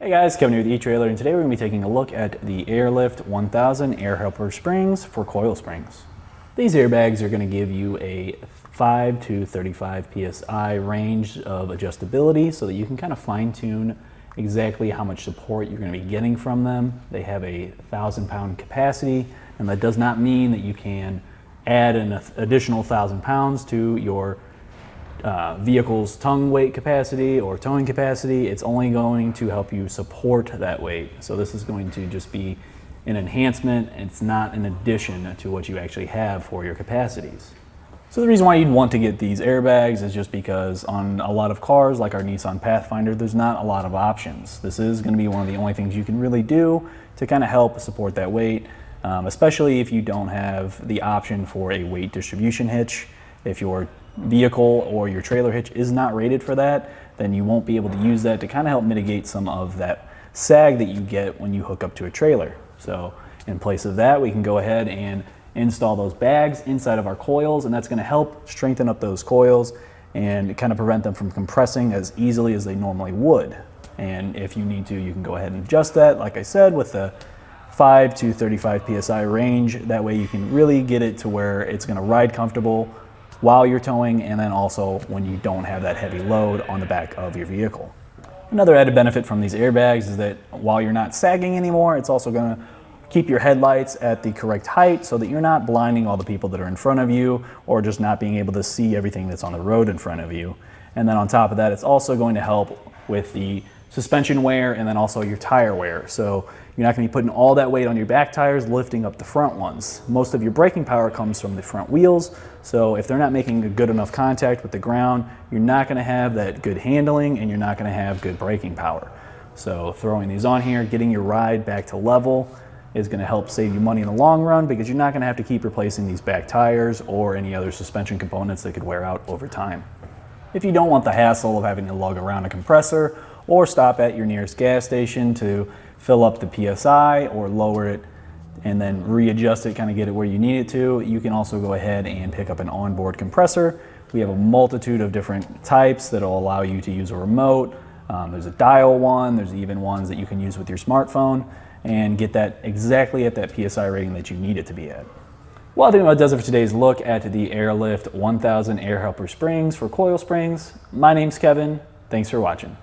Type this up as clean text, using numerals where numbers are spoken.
Hey guys, Kevin here with eTrailer, and today we're going to be taking a look at the Airlift 1000 air helper springs for coil springs. These airbags are going to give you a 5 to 35 psi range of adjustability so that you can kind of fine-tune exactly how much support you're going to be getting from them. They have a 1,000-pound capacity, and that does not mean that you can add an additional 1,000 pounds to your vehicle's tongue weight capacity or towing capacity. It's only going to help you support that weight. So this is going to just be an enhancement. It's not an addition to what you actually have for your capacities. So the reason why you'd want to get these airbags is just because on a lot of cars like our Nissan Pathfinder, there's not a lot of options. This is going to be one of the only things you can really do to kind of help support that weight, especially if you don't have the option for a weight distribution hitch. If your vehicle or your trailer hitch is not rated for that, then you won't be able to use that to kind of help mitigate some of that sag that you get when you hook up to a trailer. So in place of that, we can go ahead and install those bags inside of our coils, and that's going to help strengthen up those coils and kind of prevent them from compressing as easily as they normally would. And if you need to, you can go ahead and adjust that, like I said, with the 5 to 35 psi range. That way you can really get it to where it's going to ride comfortable while you're towing, and then also when you don't have that heavy load on the back of your vehicle. Another added benefit from these airbags is that while you're not sagging anymore, it's also going to keep your headlights at the correct height so that you're not blinding all the people that are in front of you or just not being able to see everything that's on the road in front of you. And then on top of that, it's also going to help with the suspension wear and then also your tire wear. So you're not going to be putting all that weight on your back tires, lifting up the front ones. Most of your braking power comes from the front wheels, so if they're not making a good enough contact with the ground, you're not going to have that good handling and you're not going to have good braking power. So throwing these on here, getting your ride back to level is going to help save you money in the long run because you're not going to have to keep replacing these back tires or any other suspension components that could wear out over time. If you don't want the hassle of having to lug around a compressor or stop at your nearest gas station to fill up the PSI or lower it and then readjust it, kind of get it where you need it to, you can also go ahead and pick up an onboard compressor. We have a multitude of different types that will allow you to use a remote. There's a dial one, there's even ones that you can use with your smartphone and get that exactly at that PSI rating that you need it to be at. Well, I think that does it for today's look at the Airlift 1000 air helper springs for coil springs. My name's Kevin. Thanks for watching.